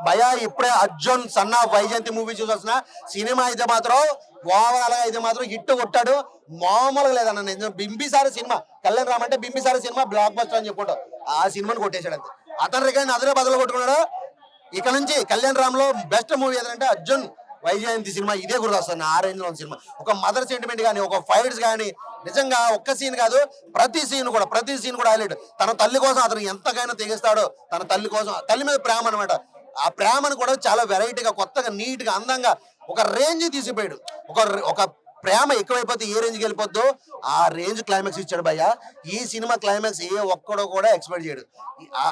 భయ ఇప్పుడే Arjun son of Vyjayanthi movie చూసొచ్చిన సినిమా అయితే మాత్రం ఓవరాల్ గా అయితే మాత్రం హిట్ కొట్టాడు. మామూలుగా లేదన్న. నేను బింబిసారి సినిమా కళ్యాణ్ రామ్ అంటే బింబిసారి సినిమా బ్లాక్ బస్టర్ అని చెప్పుకుంటాం. ఆ సినిమాని కొట్టేశాడు అంతే. అతని రికార్డ్ అదనే బదులు కొట్టుకున్నాడు. ఇక నుంచి కళ్యాణ్ రామ్ లో బెస్ట్ మూవీ ఏదంటే అర్జున్ వైజయంతి సినిమా. ఇదే గుర్తొస్తుంది. ఆ రేంజ్ లో సినిమా. ఒక మదర్ సెంటిమెంట్ కానీ, ఒక ఫైట్స్ కానీ, నిజంగా ఒక్క సీన్ కాదు ప్రతి సీన్ కూడా హైలైట్. తన తల్లి కోసం అతను ఎంతకైనా తెగిస్తాడో, తన తల్లి కోసం, తల్లి మీద ప్రేమ అనమాట. ఆ ప్రేమను కూడా చాలా వెరైటీగా, కొత్తగా, నీట్ గా, అందంగా ఒక రేంజ్ తీసిపోయాడు. ఒక ప్రేమ ఎక్కువైపోతే ఏ రేంజ్కి వెళ్ళిపోద్దో ఆ రేంజ్ క్లైమాక్స్ ఇచ్చాడు భయ్య. ఈ సినిమా క్లైమాక్స్ ఏ ఒక్కడో కూడా ఎక్స్పెక్ట్ చేయడు.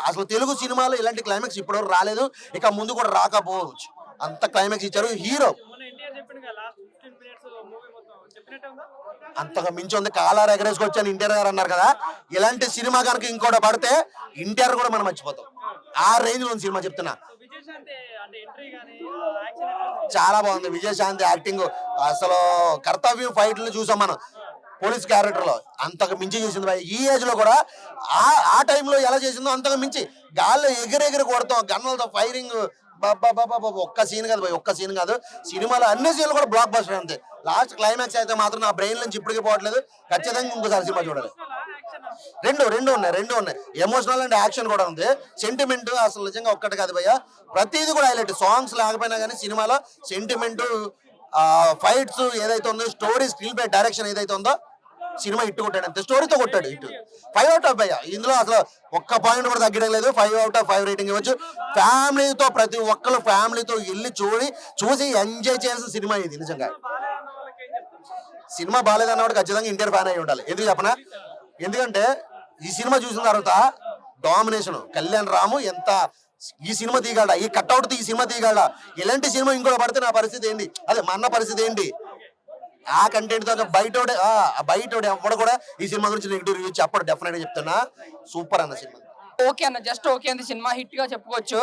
అసలు తెలుగు సినిమాలో ఇలాంటి క్లైమాక్స్ ఇప్పటివరకు రాలేదు, ఇక ముందు కూడా రాకపోవచ్చు. అంత క్లైమాక్స్ ఇచ్చారు. హీరో అంతగా మించి ఉంది. కాలార్ ఎగరేసుకొచ్చాను ఎన్టీఆర్ గారు అన్నారు కదా. ఇలాంటి సినిమా కనుక ఇంకోటి పడితే ఎన్టీఆర్ కూడా మనం మర్చిపోతాం. ఆ రేంజ్ లో సినిమా చెప్తున్నా. చాలా బాగుంది విజయశాంతి యాక్టింగ్. అసలు కర్తవ్యం ఫైట్లు చూసాం మనం పోలీస్ క్యారెక్టర్ లో. అంతకు మించి చేసింది భయ్. ఈ ఏజ్ లో కూడా ఆ టైంలో ఎలా చేసిందో అంతకు మించి గాల్లో ఎగిరెగిరి కొడతాం, గన్నులతో ఫైరింగ్. ఒక్క సీన్ కాదు భయ్, ఒక్క సీన్ కాదు. సినిమాలో అన్ని సీన్లు కూడా బ్లాక్ బస్టర్ అంతే. లాస్ట్ క్లైమాక్స్ అయితే మాత్రం నా బ్రెయిన్ నుంచి ఇప్పటికీ పోవట్లేదు. ఖచ్చితంగా ఇంకోసారి సినిమా చూడాలి. రెండు ఉన్నాయి. ఎమోషనల్ అండ్ యాక్షన్ కూడా ఉంది. సెంటిమెంట్ అసలు నిజంగా ఒక్కటి కాదు భయ్య, ప్రతిదీ కూడా హైలైట్. సాంగ్స్ లేకపోయినా కానీ సినిమాలో సెంటిమెంట్, ఫైట్స్ ఏదైతే ఉందో, స్టోరీ, స్క్రీన్ ప్లే, డైరెక్షన్ ఏదైతే ఉందో సినిమా ఇట్టు కొట్టాడు అంతే. స్టోరీతో కొట్టాడు ఇటు. 5 out of 5 ఇందులో అసలు ఒక్క పాయింట్ కూడా తగ్గడం లేదు. 5 out of 5 రేటింగ్ ఇవ్వచ్చు. ఫ్యామిలీతో, ప్రతి ఒక్కరు ఫ్యామిలీతో వెళ్ళి చూసి ఎంజాయ్ చేయాల్సిన సినిమా ఇది. నిజంగా సినిమా బాగాలేదన్నవాడు ఖచ్చితంగా ఇంటర్ ఫ్యాన్ అయి ఉండాలి. ఎందుకు చెప్పనా? ఎందుకంటే ఈ సినిమా చూసిన తర్వాత డామినేషన్ కళ్యాణ్ రాము ఎంత ఈ సినిమా తీయగలడా, ఈ కట్అవుట్ ఈ సినిమా తీయగలడా, ఇలాంటి సినిమా ఇంకోటి పడితే నా పరిస్థితి ఏంటి, అదే మా అన్న పరిస్థితి ఏంటి? ఆ కంటెంట్ తో బయటోడే ఎవడు కూడా ఈ సినిమా గురించి నెగిటివ్ రివ్యూ చెప్పడు. డెఫినెట్ గా చెప్తున్నా, సూపర్ అన్న సినిమా. ఓకే అన్న, జస్ట్ ఓకే అంది. సినిమా హిట్ గా చెప్పుకోవచ్చు.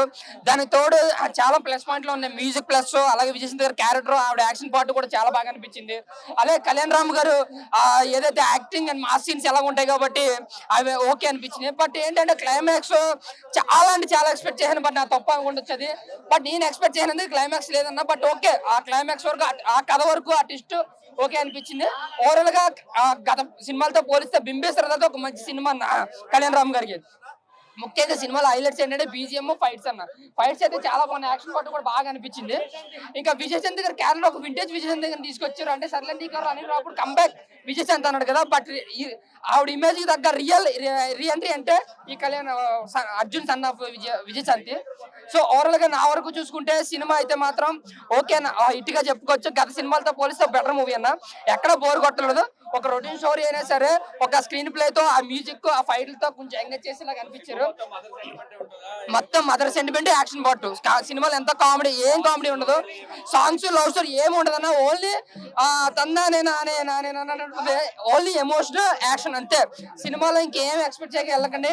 దానికి తోడు చాలా ప్లస్ పాయింట్లు ఉన్నాయి. మ్యూజిక్ ప్లస్, అలాగే విజయశాంతి గారి క్యారెక్టర్, ఆవిడ యాక్షన్ పార్ట్ కూడా చాలా బాగా అనిపించింది. అలాగే కళ్యాణ్ రామ్ గారు ఏదైతే యాక్టింగ్ అండ్ మాస్ సీన్స్ ఎలా ఉంటాయి కాబట్టి అవి ఓకే అనిపించింది. బట్ ఏంటంటే క్లైమాక్స్ చాలా ఎక్స్పెక్ట్ చేశాను. బట్ నా తప్ప అనుకుంటొచ్చు అది. బట్ నేను ఎక్స్పెక్ట్ చేయనందుకు క్లైమాక్స్ లేదన్నా. బట్ ఓకే, ఆ క్లైమాక్స్ వరకు, ఆ కథ వరకు, ఆ ట్విస్ట్ ఓకే అనిపించింది. ఓవరాల్ గా గత సినిమాలతో పోలిస్తే బింబేశ్వర ఒక మంచి సినిమా అన్న కళ్యాణ్ రామ్ గారికి. ముఖ్యంగా సినిమాలో హైలైట్స్ ఏంటంటే బీజిఎం, ఫైట్స్ అన్న. ఫైట్స్ అయితే చాలా బాగున్నాయి. యాక్షన్ పార్ట్ కూడా బాగా అనిపించింది. ఇంకా విజయశాంతి గారి క్యారెక్టర్ ఒక వింటేజ్ విజయశాంతి గారిని తీసుకొచ్చారు. అంటే సర్లే నీకు అనిల్ రాపుడు కంబ్యాక్ విజయశాంతి అన్నాడు కదా. బట్ ఆవిడ ఇమేజ్ కి తగ్గ రీఎంట్రీ అంటే ఈ Kalyan Arjun son of Vijayashanti. So overall గా నా వరకు చూసుకుంటే సినిమా అయితే మాత్రం ఓకే అన్న, హిట్ గా చెప్పుకోవచ్చు. గత సినిమాలతో పోలిస్తే బెటర్ మూవీ అన్న. ఎక్కడ బోర్ కొట్టలేదు. ఒక రొటీన్ స్టోరీ అయినా సరే ఒక స్క్రీన్ ప్లే తో, ఆ మ్యూజిక్, ఆ ఫైట్లతో కొంచెం ఎంగేజ్ చేసేలా కనిపించారు. మొత్తం మదర్ సెంటిమెంట్, యాక్షన్ పార్ట్. సినిమాలో ఎంత కామెడీ, ఏం కామెడీ ఉండదు. సాంగ్స్, లవ్ స్టోరీ ఏమి ఉండదు అన్న. ఓన్లీ ఓన్లీ ఎమోషనల్ యాక్షన్ అంతే. సినిమాలో ఇంకేం ఎక్స్పెక్ట్ చేయక వెళ్ళకండి.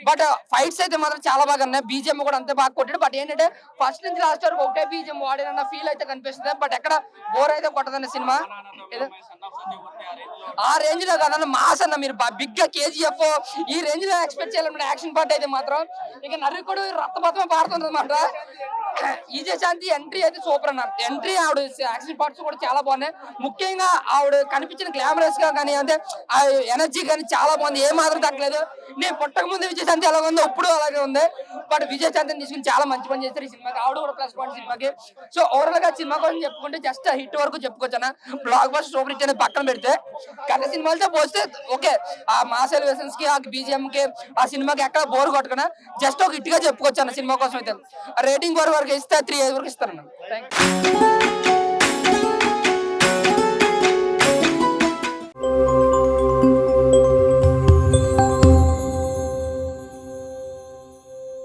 బట్ ఫైట్స్ అయితే మాత్రం చాలా బాగా ఉన్నాయి. బీజిఎం కూడా అంతే బాగా కొట్టాడు. బట్ ఏంటంటే ఫస్ట్ నుంచి లాస్ట్ వరకు ఒకటే బీజిఎం వాడిన ఫీల్ అయితే కనిపిస్తుంది. బట్ ఎక్కడ బోర్ అయితే కొట్టదన్న సినిమా. ఆ రేంజ్ లో కదన్న, మాస్ అన్న. మీరు బిగ్ గా కేజీఎఫ్ ఈ రేంజ్ లో ఎక్స్పెక్ట్ చేయాలన్నమాట. యాక్షన్ పార్ట్ అయితే మాత్రం ఇక నర్రికుడు రక్తపాతమే పాడుతుంది అనమాట. విజయశాంతి ఎంట్రీ అయితే సూపర్ అన్న. ఎంట్రీ, ఆవిడ యాక్షన్ పార్ట్స్ కూడా చాలా బాగున్నాయి. ముఖ్యంగా ఆవిడ కనిపించిన గ్లామరస్ గా కానీ, అంటే ఆ ఎనర్జీ కానీ చాలా బాగుంది. ఏ మాత్రం తగ్గలేదు. నేను పుట్టక ముందు విజయశాంతి ఎలా ఉందో ఇప్పుడు అలాగే ఉంది. బట్ విజయశాంతిని తీసుకుని చాలా మంచి పని చేస్తారు ఈ సినిమాకి. ఆవిడ కూడా ప్లస్ పాయింట్ సినిమాకి. సో ఓవరాల్ గా సినిమా కోసం చెప్పుకుంటే జస్ట్ హిట్ వరకు చెప్పుకోవచ్చు అన్న. బ్లాక్ బస్టర్ సూపర్ హిట్ అనేది పక్కన పెడితే గత సినిమాలతో పోస్తే ఓకే, ఆ మాస్ ఎలివేషన్స్ కి, ఆ బీజిఎం కి, ఆ సినిమాకి ఎక్కడ బోర్ కొట్టకనా జస్ట్ ఒక హిట్ గా చెప్పుకోవచ్చు అన్న. సినిమా కోసం అయితే రేటింగ్ వరకు ఇస్తే 3 వరకు ఇస్తాను. Thank you.